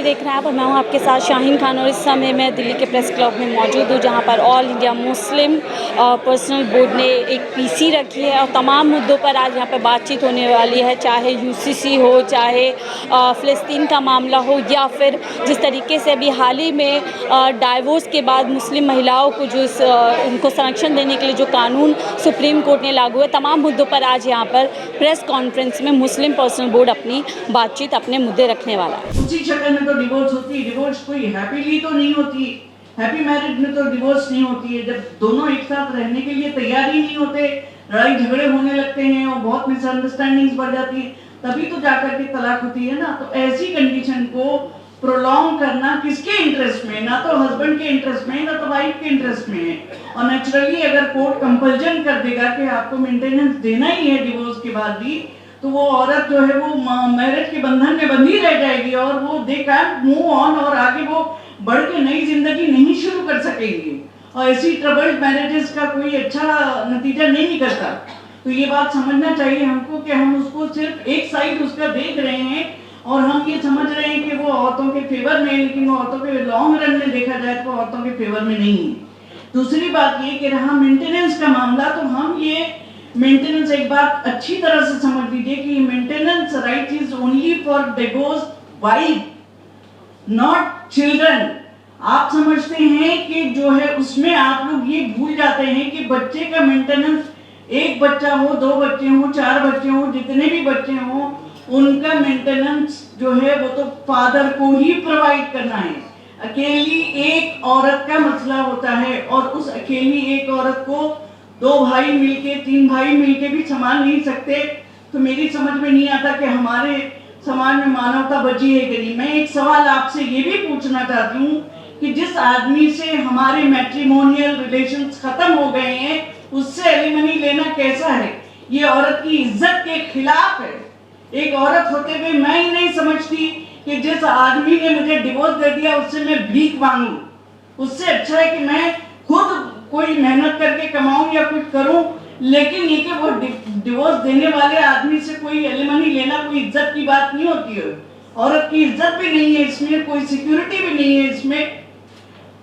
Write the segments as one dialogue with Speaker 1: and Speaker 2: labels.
Speaker 1: देख रहे हैं आप और मैं हूं आपके साथ शाहीन खान और इस समय मैं दिल्ली के प्रेस क्लब में मौजूद हूं जहां पर all India Muslim personal board ने एक पीसी रखी है और तमाम मुद्दों पर आज यहां पर बातचीत होने वाली है, चाहे यूसीसी हो, चाहे फ़लस्तीन का मामला हो या फिर जिस तरीके से अभी हाल ही में डाइवोर्स के बाद मुस्लिम महिलाओं को जो उनको संरक्षण देने के लिए जो कानून सुप्रीम कोर्ट ने लागू है, तमाम मुद्दों पर आज यहाँ पर प्रेस कॉन्फ्रेंस में मुस्लिम पर्सनल बोर्ड अपनी बातचीत, अपने मुद्दे रखने वाला है।
Speaker 2: उसी शक्ल में तो डिवोर्स होती है। डिवोर्स कोई हैप्पीली तो नहीं होती, हैप्पी मैरिज में तो डिवोर्स नहीं होती है। जब दोनों एक साथ रहने के लिए तैयार ही नहीं होते, लड़ाई झगड़े होने लगते हैं और बहुत मिसअंडरस्टैंडिंग्स बढ़ जाती है, तभी तो जाकर के तलाक होती है ना। तो ऐसी कंडीशन को प्रोलॉन्ग करना किसके इंटरेस्ट में? ना तो हस्बैंड के इंटरेस्ट में, ना तो वाइफ के इंटरेस्ट में है। और नेचुरली अगर कोर्ट कंपल्जन कर देगा कि आपको मेंटेनेंस देना ही है डिवोर्स के बाद भी, तो वो औरत जो है वो मैरिज के बंधन में बंधी रह जाएगी और वो दे कैन मूव ऑन और आगे वो बढ़ के नई जिंदगी नहीं शुरू कर सकेंगी। और ऐसी ट्रबल्ड मैरिजेस का कोई अच्छा नतीजा नहीं निकलता। तो ये बात समझना चाहिए हमको कि हम उसको सिर्फ एक साइड उसका देख रहे हैं और हम ये समझ रहे हैं कि वो औरतों के फेवर में है, लेकिन वो औरतों के लॉन्ग रन में देखा जाए तो औरतों के फेवर में नहीं है। दूसरी बात ये कि रहा मेंटेनेंस का मामला, तो हम ये मेंटेनेंस एक बात अच्छी तरह से समझ लीजिए कि maintenance right is only for divorce wife, not children. आप समझते हैं कि जो है उसमें आप लोग ये भूल जाते हैं कि बच्चे का मेंटेनेंस, एक बच्चा हो, दो बच्चे हो, चार बच्चे हो, जितने भी बच्चे हो, उनका मेंटेनेंस जो है वो तो फादर को ही प्रोवाइड करना है। अकेली एक औरत का मसला होता है और उस अकेली एक औरत को दो भाई मिलके, तीन भाई मिलके भी संभाल नहीं सकते। तो मेरी समझ में नहीं आता कि हमारे समाज में मानवता बची है कि नहीं। मैं एक सवाल आपसे ये भी पूछना चाहती हूँ कि जिस आदमी से हमारे मैट्रिमोनियल रिलेशंस खत्म हो गए हैं, उससे एलिमनी लेना कैसा है? ये औरत की इज्जत के खिलाफ है। एक औरत होते हुए मैं ही नहीं समझती कि जिस आदमी ने मुझे डिवोर्स दे दिया उससे मैं भीख मांगूं। उससे अच्छा है कि मैं खुद कोई मेहनत करके कमाऊं या कुछ करूं, लेकिन ये कि वो डिवोर्स देने वाले आदमी से कोई एलिमनी लेना कोई इज्जत की बात नहीं होती है। औरत की इज्जत भी नहीं है इसमें, कोई सिक्योरिटी भी नहीं है इसमें,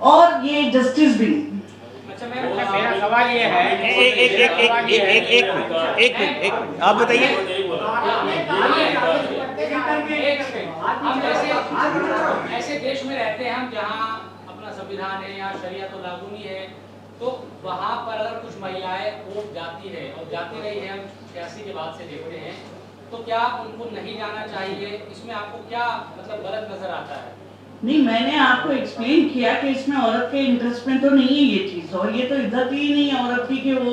Speaker 2: और ये जस्टिस भी नहीं।
Speaker 3: अच्छा, मेरा सवाल ये है, एक मिनट आप बताइए।
Speaker 4: ऐसे देश में रहते हैं हम जहाँ अपना संविधान है, यहाँ शरिया तो लागू नहीं है, तो वहाँ पर अगर कुछ महिलाएं वोट जाती है और जाती रही है, हम 86 के बाद से देखते हैं, तो क्या उनको नहीं जाना चाहिए? इसमें आपको क्या मतलब गलत नजर आता है?
Speaker 2: नहीं, मैंने आपको एक्सप्लेन किया कि इसमें औरत के इंटरेस्ट में तो नहीं है ये चीज, और ये तो इज्जत ही नहीं है औरत की कि वो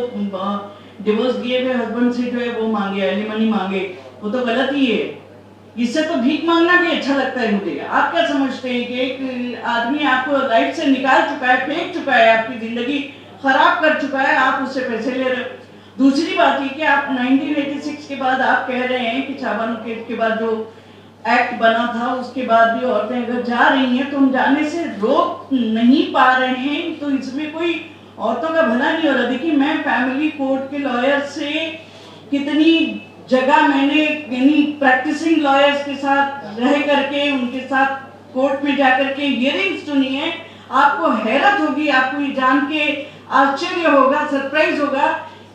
Speaker 2: डिवोर्स दिए हुए हस्बैंड से जो है वो मांगे, एलिमनी मांगे, वो तो गलत ही है। इससे तो भीख मांगना भी अच्छा लगता है मुझे। आप क्या समझते हैं कि एक आदमी आपको लाइफ से निकाल चुका है, फेंक चुका है, आपकी जिंदगी खराब कर चुका है, आप उससे पैसे ले रहे हो। दूसरी बात ये कि आप 1986 के बाद आप कह रहे हैं कि चावल के बाद जो एक्ट बना था उसके बाद भी औरतें अगर जा रही हैं तो हम जाने से रोक नहीं पा रहे हैं, तो इसमें कोई औरतों का भला नहीं हो रहा। देखिए, मैं फैमिली कोर्ट के लॉयर से कितनी जगह मैंने यानी प्रैक्टिसिंग लॉयर्स के साथ रह करके उनके साथ कोर्ट में जाकर के हियरिंग्स सुनी है। आपको हैरत होगी, आपको ये जान के आश्चर्य होगा, सरप्राइज होगा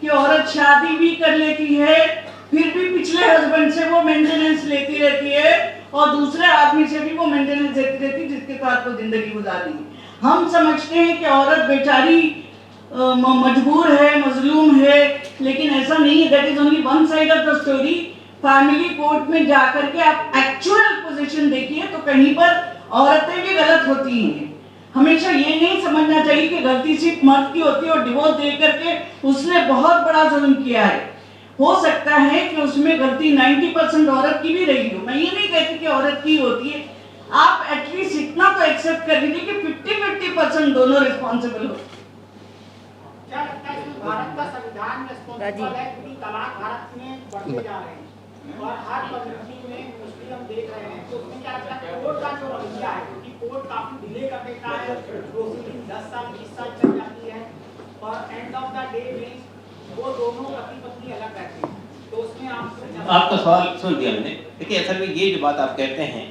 Speaker 2: कि औरत शादी भी कर लेती है, फिर भी पिछले हस्बैंड से वो मेंटेनेंस लेती रहती है और दूसरे आदमी से भी वो मेंटेनेंस देती रहती है जिसके साथ वो जिंदगी गुजारी। हम समझते हैं कि औरत बेचारी मजबूर है, मजलूम है, लेकिन ऐसा नहीं है। That is only one side of the story. Family court में जाकर के आप एक्चुअल पोजीशन देखिए तो कहीं पर औरतें भी गलत होती हैं। हमेशा ये नहीं समझना चाहिए कि गलती सिर्फ मर्द की होती है और डिवोर्स दे करके उसने बहुत बड़ा जुल्म किया है। हो सकता है कि उसमें गलती 90% औरत की भी रही हो। मैं ये नहीं कहती कि औरत की होती है। आप एटलीस्ट इतना तो एक्सेप्ट कर लीजिए कि 50-50% दोनों रिस्पॉन्सिबल हो।
Speaker 5: क्या लगता है इसमें भारत का संविधान रिस्पॉन्सिबल है, क्योंकि तलाक भारत में बढ़ते जा रहे हैं और हर कम्युनिटी में मुस्लिम हम देख रहे हैं, तो उसमें क्या लगता है कोर्ट का जो रवैया है, क्योंकि कोर्ट काफी डिले कर देता है, प्रोसीडिंग 10 साल 20 साल चल जाती है और एंड ऑफ द डे में वो दोनों पति पत्नी अलग रहते हैं, तो उसमें आपका
Speaker 3: सवाल सुन दिया मैंने। देखिए, असल में ये जो बात आप कहते हैं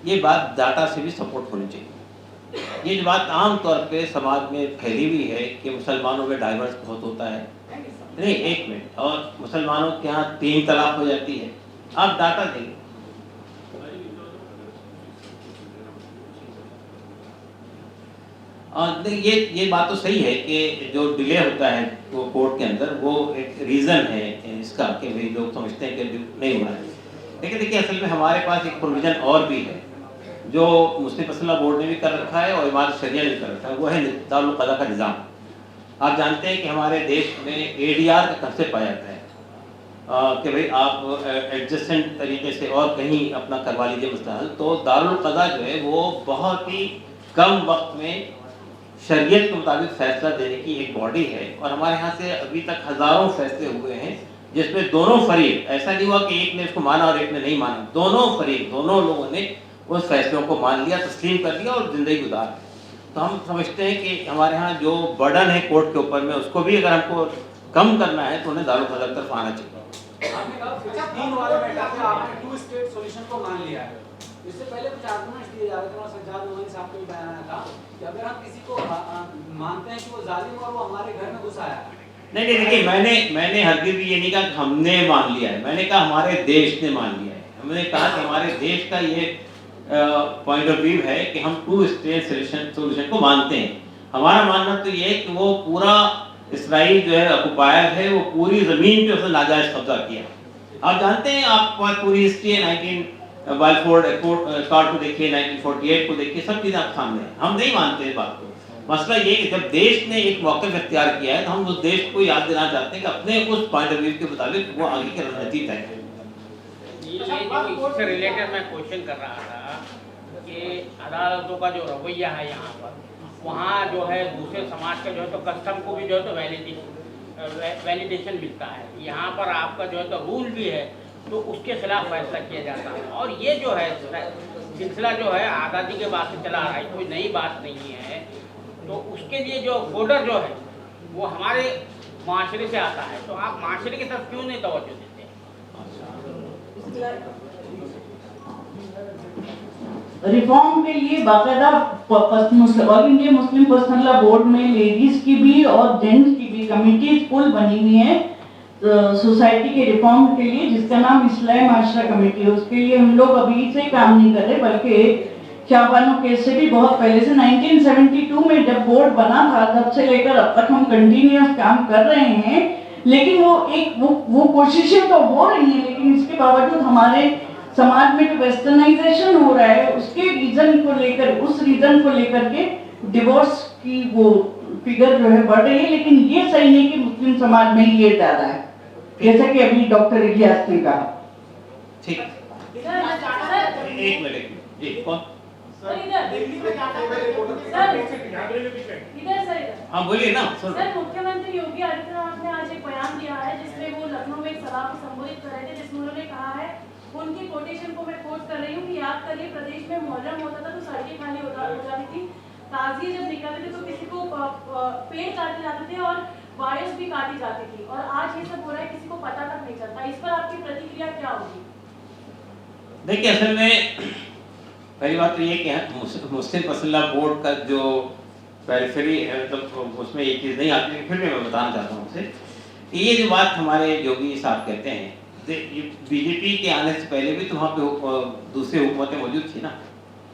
Speaker 6: ये बात डाटा से भी सपोर्ट होनी चाहिए। ये जो बात आम तौर पे समाज में फैली हुई है कि मुसलमानों में डाइवर्स बहुत होता है, नहीं एक मिनट, और मुसलमानों के यहाँ 3 तलाक हो जाती है, आप डाटा देंगे। और ये बात तो सही है कि जो डिले होता है वो कोर्ट के अंदर, वो एक रीज़न है इसका कि भाई लोग समझते हैं कि नहीं हुआ है। लेकिन देखिए असल में हमारे पास एक प्रोविज़न और भी है जो मुस्लिम मसला बोर्ड ने भी कर रखा है और इमारत शरिया ने भी कर रखा है, वो है दारुल क़ज़ा का निज़ाम। आप जानते हैं कि हमारे देश में ADR का कंसेप्ट पाया जाता है कि भाई आप एडजस्टेंट तरीके से और कहीं अपना करवा लीजिए मसला हल। तो दारुल क़ज़ा जो है वो बहुत ही कम वक्त में शरीयत के मुताबिक फैसला देने की एक बॉडी है, और हमारे यहाँ से अभी तक हज़ारों फैसले हुए हैं जिसमें दोनों फरीक, ऐसा नहीं हुआ कि एक ने इसको माना और एक ने नहीं माना, दोनों फरीक, दोनों लोगों ने उस फैसलों को मान लिया, तस्लीम कर लिया और ज़िंदगी गुजार। तो हम समझते हैं कि हमारे यहाँ जो बर्डन है कोर्ट के ऊपर में, उसको भी अगर हमको कम करना है तो उन्हें दारुल क़ज़ा की तरफ आना चाहिए।
Speaker 4: आपने कहा 15 वाले मैटर में आपने 2 स्टेट सॉल्यूशन को मान लिया है। इससे पहले कुछ आर्गुमेंट्स दिए जा रहे थे और सज्जाद नूमानी साहब को भी बयान आया था कि अगर हम किसी को मानते हैं कि वो जालिम और वो हमारे घर में घुसा आया।
Speaker 6: नहीं देखिए, मैंने हरगिज़ भी ये नहीं कहा कि हमने मान लिया है, मैंने कहा हमारे देश ने मान लिया है। हमने कहा कि हमारे देश का ये पॉइंट ऑफ व्यू है कि हम 2 स्टेट सॉल्यूशन को मानते हैं। हमारा मानना तो ये है कि वो पूरा इसराइल जो है ऑक्युपायर है, वो पूरी ज़मीन पे उसने नाजायज़ कब्जा किया। आप जानते हैं, आप पूरी हिस्ट्री है 19 बालफोर्ड अकॉर्ड को देखिए, 1948 को देखिए, सब चीज़ें आप सामने हैं। हम नहीं मानते इस बात को। मसला ये कि जब देश ने एक मौक़िफ़ इख्तियार किया है तो हम उस देश को याद दिलाना चाहते हैं कि अपने उस पॉइंट ऑफ व्यू के मुताबिक वो आगे की रणनीति तय करें।
Speaker 3: ये जो इससे रिलेटेड मैं क्वेश्चन कर रहा था कि अदालतों का जो रवैया है यहाँ पर, वहाँ जो है दूसरे समाज का जो है तो कस्टम को भी जो है तो वैलिडेशन मिलता है, यहाँ पर आपका जो है तो रूल भी है तो उसके खिलाफ फैसला किया जाता है। और ये जो है सिलसिला जो है आज़ादी के बाद से चला आ रहा है, कोई नई बात नहीं है। तो उसके लिए जो बॉर्डर जो है वो हमारे माशरे से आता है, तो आप माशरे की तरफ क्यों नहीं तवज्जो देते?
Speaker 2: रिफॉर्म के लिए बाकायदा all India Muslim personal law board में लेडीज की भी और जेंट्स की भी कमिटीज फुल बनी हुई है सोसाइटी के रिफॉर्म के लिए, जिसका नाम इस्लाही माशरा कमेटी है। उसके लिए हम लोग अभी से काम नहीं कर रहे, बल्कि शाहबानो केस से भी बहुत पहले से 1972 में जब बोर्ड बना था तब से लेकर अब तक हम कंटिन्यूअस काम कर रहे हैं। लेकिन वो कोशिशें तो हो रही हैं, लेकिन इसके बावजूद हमारे समाज में जो वेस्टर्नाइजेशन हो रहा है उसके रीजन को लेकर, उस रीजन को लेकर के डिवोर्स की वो फिगर जो है बढ़ रही है। लेकिन ये सही नहीं कि मुस्लिम समाज में ये ज्यादा है, जैसा कि अभी डॉक्टर इलियास ने कहा।
Speaker 6: ठीक, एक मिनट जी, कौन? हाँ बोलिए ना।
Speaker 7: सर, मुख्यमंत्री योगी आदित्यनाथ ने आज एक बयान दिया है जिसमें वो लखनऊ में एक सभा को संबोधित कर रहे थे, जिसमें उन्होंने कहा है, उनकी कोटेशन को मैं कोट कर रही हूँ कि याद करिए प्रदेश में मुहर्रम होता था तो सड़कें खाली हो जाती थी, ताजिए जब निकलते थे तो किसी को पेड़ काटे जाते थे और वायर्स भी काटी जाती थी, और आज ये सब हो रहा है किसी को पता तक नहीं चलता। इस पर आपकी प्रतिक्रिया क्या होगी?
Speaker 6: देखिए असल में पहली बात तो ये कि मुस्लिम पर्सनल बोर्ड का जो पेरिफेरी है, मतलब उसमें ये चीज़ नहीं आती, फिर भी मैं बताना चाहता हूँ उससे। ये जो बात हमारे योगी साहब कहते हैं, बीजेपी के आने से पहले भी तो वहाँ पे दूसरी हुकूमतें मौजूद थी ना,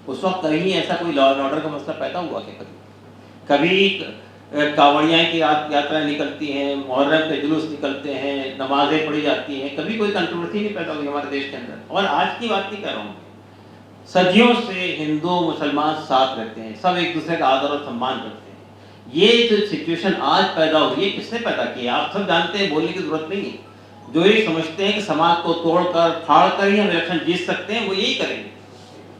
Speaker 6: उस वक्त कहीं ऐसा कोई लॉ एंड ऑर्डर का मसला पैदा हुआ क्या? कभी कांवड़ियाँ की यात्राएं निकलती हैं, मुहर्रम के जुलूस निकलते हैं, नमाजें पढ़ी जाती हैं, कभी कोई कंट्रोवर्सी नहीं पैदा हुई हमारे देश के अंदर। और आज की बात नहीं कर रहा हूँ, सदियों से हिंदू मुसलमान साथ रहते हैं, सब एक दूसरे का आदर और सम्मान करते हैं। ये जो सिचुएशन आज पैदा हुई है, किसने पैदा की है? आप सब जानते हैं, बोलने की जरूरत नहीं है। जो ये समझते हैं कि समाज को तोड़कर फाड़ कर ही हम इलेक्शन जीत सकते हैं, वो यही करेंगे।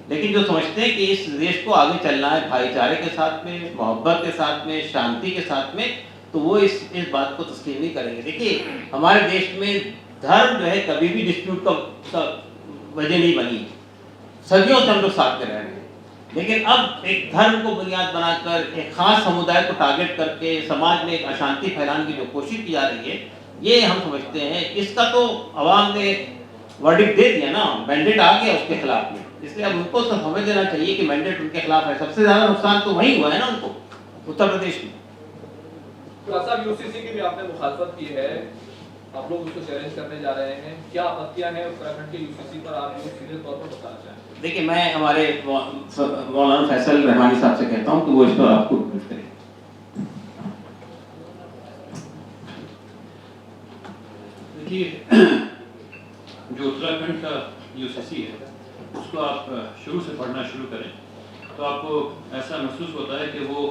Speaker 6: लेकिन जो समझते हैं कि इस देश को आगे चलना है भाईचारे के साथ में, मोहब्बत के साथ में, शांति के साथ में, तो वो इस बात को तस्लीम नहीं करेंगे। देखिए हमारे देश में धर्म जो है कभी भी डिस्प्यूट का वजह नहीं बनी, सदियों से हम लोग साथ में रह रहे हैं। लेकिन अब एक धर्म को बुनियाद बनाकर एक खास समुदाय को टारगेट करके समाज में एक अशांति फैलाने की जो कोशिश की जा रही है, ये हम समझते हैं इसका तो अवाम ने वर्डिक्ट दे दिया ना, मैंडेट आ गया उसके खिलाफ में। इसलिए अब उनको तो समझ लेना चाहिए कि मैंडेट उनके खिलाफ है। सबसे ज्यादा नुकसान तो वही हुआ है ना उनको, उत्तर प्रदेश में।
Speaker 8: साहब यूसीसी की भी आपने मुखालफत की है, आप लोग उसको चैलेंज करने जा रहे हैं, क्या आपत्तियां हैं उत्तराखंड के यूसीसी पर, आप जो सीधे तौर पर बताना चाहें?
Speaker 6: देखिए, मैं हमारे मौलाना फैसल रहमानी साहब से कहता हूँ कि वो इस पर आपको ब्रीफ करें।
Speaker 9: देखिए, जो उत्तराखंड का यूसीसी है उसको आप शुरू से पढ़ना शुरू करें तो आपको ऐसा महसूस होता है कि वो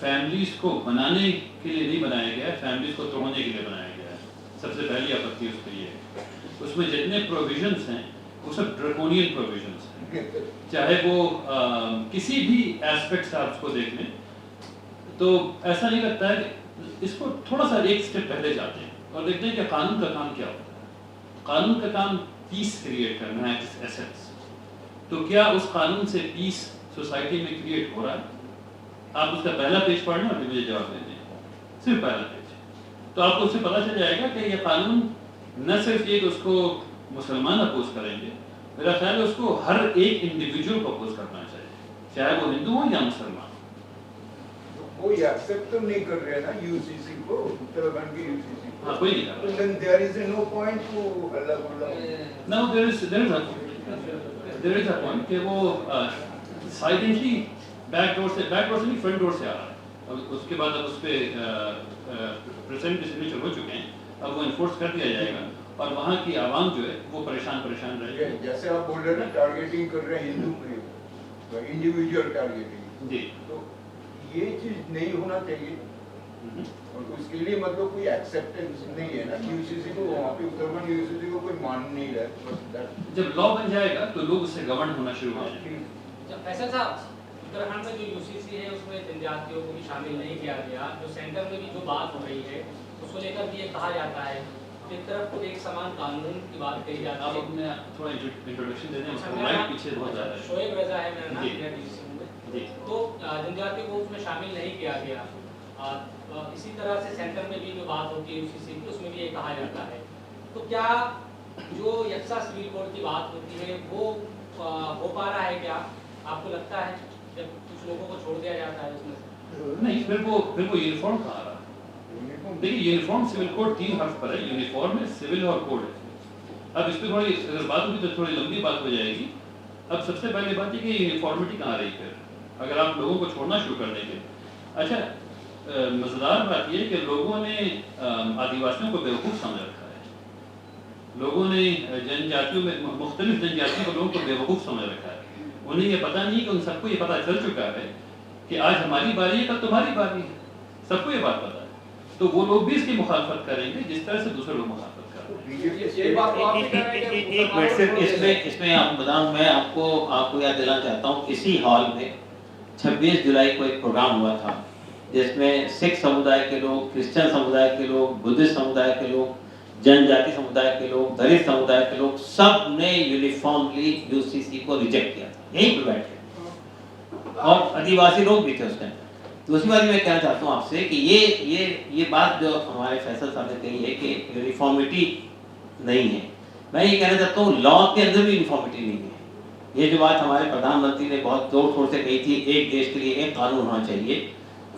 Speaker 9: फैमिलीज़ को बनाने के लिए नहीं बनाया गया है, फैमिलीज़ को तोड़ने के लिए बनाया गया है। सबसे पहली आपत्ति उस पर ये है। उसमें जितने प्रोविजंस हैं वो सब ड्रैकोनियन प्रोविजंस हैं, चाहे वो किसी भी एस्पेक्ट से आप उसको देख लें तो ऐसा नहीं लगता है कि इसको थोड़ा सा एक स्टेप पहले जाते हैं और देखते हैं कि कानून का काम क्या होता है। कानून का काम पीस क्रिएट करना है, एसेट्स। तो क्या उस कानून से पीस सोसाइटी में क्रिएट हो रहा है? आप उसका पहला पेज पढ़ना और मुझे जवाब दे दें, सिर्फ पहला पेज, तो आपको उससे पता चल जाएगा कि यह कानून न सिर्फ ये कि उसको मुसलमान अपोज करेंगे, मेरा ख्याल है उसको हर एक इंडिविजुअल को अपोज करना चाहिए, चाहे वो हिंदू हो या मुसलमान।
Speaker 10: कोई एक्सेप्ट तो नहीं कर रहे ना यूसीसी को, उत्तराखंड के यूसीसी को।
Speaker 9: हाँ, कोई नहीं कर रहा।
Speaker 10: Then there is no point to हल्ला गुल्ला।
Speaker 9: No, there is a point कि वो साइलेंटली बैक डोर से नहीं फ्रंट डोर से आ रहा है। अब उसके बाद अब उस पर प्रेसिडेंट के सिग्नेचर हो चुके हैं, अब वो इन्फोर्स कर दिया जाएगा और वहाँ की आवाम जो है वो परेशान रहेगी।
Speaker 10: जैसे आप बोल रहे हैं ना, टारगेटिंग कर रहे हैं हिंदू पे, इंडिविजुअल टारगेटिंग
Speaker 9: जी,
Speaker 10: तो ये चीज नहीं होना चाहिए और उसके लिए मतलब कोई एक्सेप्टेंस नहीं है ना यूसीसी को, वहाँ पे उत्तराखंड यूसीसी को कोई मान नहीं रहा है।
Speaker 9: जब लॉ बन जाएगा तो लोग उससे गवर्न होना शुरू हो जाएंगे।
Speaker 4: फैसल साहब, उत्तराखंड में जो यूसीसी है उसमें जनजातियों को भी शामिल नहीं किया गया। जो सेंटर में भी जो बात हो रही है उसको लेकर भी ये कहा जाता है, एक तरफ तो एक समान कानून की बात कही जाती है।
Speaker 9: आप अपने थोड़ा इंट्रोडक्शन दे दें, उसका माइक पीछे बहुत ज़्यादा है।
Speaker 4: शोएब रजा है मेरा नाम,
Speaker 9: जी।
Speaker 4: तो जनजातियों को उसमें शामिल नहीं किया गया। इसी तरह से सेंटर में भी जो बात होती है यूसीसी की, उसमें भी ये कहा जाता है। तो क्या जो यक्सा सिविल कोड की बात होती है वो हो पा रहा है? क्या आपको लगता है जब कुछ लोगों को छोड़ दिया जाता है उसमें से?
Speaker 9: नहीं, फिर वो यूनिफॉर्म कहाँ रहा? देखिए, यूनिफॉर्म सिविल कोड 3 हर्फ पर है, यूनिफॉर्म है, सिविल और कोड है। अब इस पर थोड़ी अगर बात होगी तो थोड़ी लंबी बात हो जाएगी। अब सबसे पहले बात है कि यूनिफॉर्मिटी कहाँ रही फिर, अगर आप लोगों को छोड़ना शुरू कर देंगे। अच्छा, मज़ेदार बात यह है कि लोगों ने आदिवासियों को बेवकूफ़ समझ रखा है, लोगों ने जनजातियों में मुख्तलिफ जनजातियों को लोगों को बेवकूफ़ समझ रखा है। उन्हें ये पता नहीं कि उन सबको ये पता चल चुका है कि आज हमारी बारी है, कल तुम्हारी बारी है, सबको ये बात पता है। तो वो लोग भी इसकी मुखालफत करेंगे जिस तरह से दूसरे लोग मुखालफत कर रहे हैं।
Speaker 6: एक मिनट सिर्फ इसमें आप बताऊं, मैं आपको याद दिलाना चाहता हूँ, इसी हॉल में 26 जुलाई को एक प्रोग्राम हुआ था जिसमें सिख समुदाय के लोग, क्रिश्चियन समुदाय के लोग, बुद्धिस्ट समुदाय के लोग, जनजाति समुदाय के लोग, दलित समुदाय के लोग, सब ने यूनिफॉर्मली यूसीसी को रिजेक्ट किया था, यहीं पर बैठे, और आदिवासी लोग भी थे उस टाइम। दूसरी बात मैं कहना चाहता हूँ आपसे कि ये बात जो हमारे फैसल साहब ने कही है कि यूनिफॉर्मिटी नहीं है, मैं ये कहना चाहता हूँ लॉ के अंदर भी यूनिफॉर्मिटी नहीं है। ये जो बात हमारे प्रधानमंत्री ने बहुत जोर शोर से कही थी, एक देश के लिए एक कानून होना चाहिए,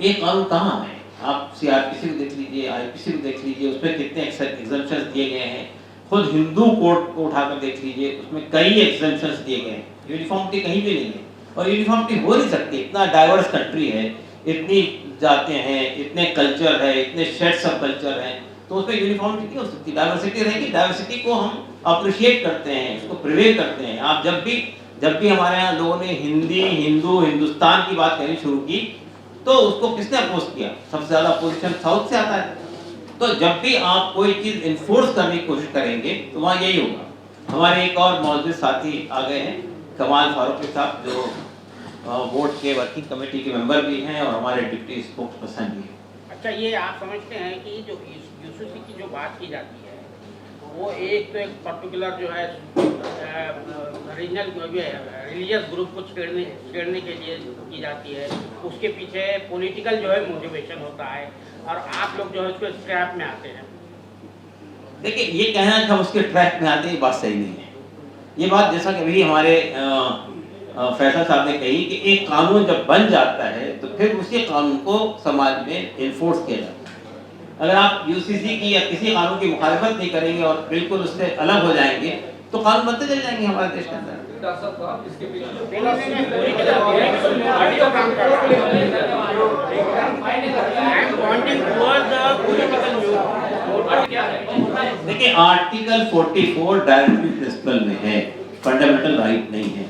Speaker 6: एक कानून कहाँ है? आप सीआरपीसी को देख लीजिए, आईपीसी को देख लीजिए, उसमें कितने एग्जम्पशंस दिए गए हैं। खुद हिंदू कोड को उठाकर देख लीजिए, उसमें कई एग्जम्पशंस दिए गए हैं। यूनिफॉर्मिटी कहीं भी नहीं है और यूनिफॉर्मिटी हो नहीं सकती। इतना डाइवर्स कंट्री है, इतनी जातें हैं, इतने कल्चर है, इतने शेड्स ऑफ कल्चर हैं, तो उसमें यूनिफॉर्मिटी नहीं हो सकती। डाइवर्सिटी रहेगी, डाइवर्सिटी को हम अप्रिशिएट करते हैं, उसको प्रिवेल करते हैं। आप जब भी हमारे यहाँ लोगों ने हिंदी, हिंदू, हिंदुस्तान की बात कहनी शुरू की तो उसको किसने अपोज किया? सबसे ज़्यादा अपोजिशन साउथ से आता है। तो जब भी आप कोई चीज़ इन्फोर्स करने की कोशिश करेंगे तो वहाँ यही होगा। हमारे एक और मौजूद साथी आ गए हैं, कमाल फारूकी साहब, जो बोर्ड के वर्किंग कमेटी के मेंबर भी हैं और हमारे डिप्टी स्पोक्स पर्सन भी हैं।
Speaker 3: अच्छा, ये आप समझते हैं कि जो यूसीसी की जो बात की जाती है वो एक तो एक पर्टिकुलर जो है रीजनल रिलीजियस ग्रुप को छेड़ने के लिए की जाती है, उसके पीछे पॉलिटिकल जो है मोटिवेशन होता है और आप लोग जो है उसको ट्रैप में आते हैं?
Speaker 6: देखिए, ये कहना कि हम उसके ट्रैक में आते हैं, ये बात सही नहीं है। ये बात जैसा कि अभी हमारे फैसल साहब ने कही कि एक कानून जब बन जाता है तो फिर उसी कानून को समाज में इन्फोर्स किया जाता है। अगर आप यूसीसी की या किसी कानून की मुखालिफत नहीं करेंगे और बिल्कुल उससे अलग हो जाएंगे तो कानून बनते चले जाएंगे हमारे देश के अंदर।
Speaker 8: डॉक्टर साहब इसके पीछे
Speaker 6: देखिए आर्टिकल 44 डायरेक्टिव प्रिंसिपल में है, फंडामेंटल राइट नहीं है।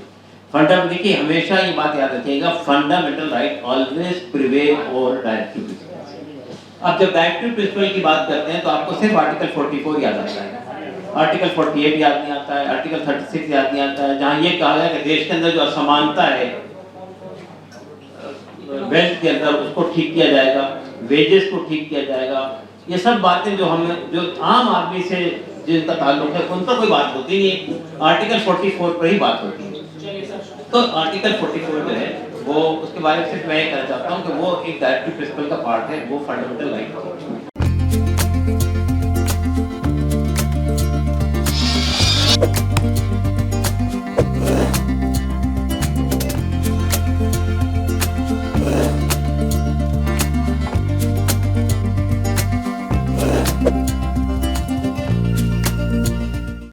Speaker 6: फंडामेंटल देखिए हमेशा ये बात याद रखिएगा, fundamental right always prevail over directive principle. अब जब डायरेक्टिव प्रिंसिपल की बात करते हैं तो आपको सिर्फ आर्टिकल 44 याद आता है, आर्टिकल 48 याद नहीं आता है, आर्टिकल 36 याद नहीं आता है, जहाँ ये कहा गया कि देश के अंदर जो असमानता है वेल्थ के अंदर उसको ठीक किया जाएगा, वेजेस को ठीक किया जाएगा। ये सब बातें जो आम आदमी से जिनका ताल्लुक है उन पर कोई बात होती नहीं, आर्टिकल 44 पर ही बात होती है। तो आर्टिकल 44 जो है वो उसके बारे में सिर्फ मैं ये कहना चाहता हूँ कि वो एक डायरेक्टिव प्रिंसिपल का पार्ट है, वो फंडामेंटल राइट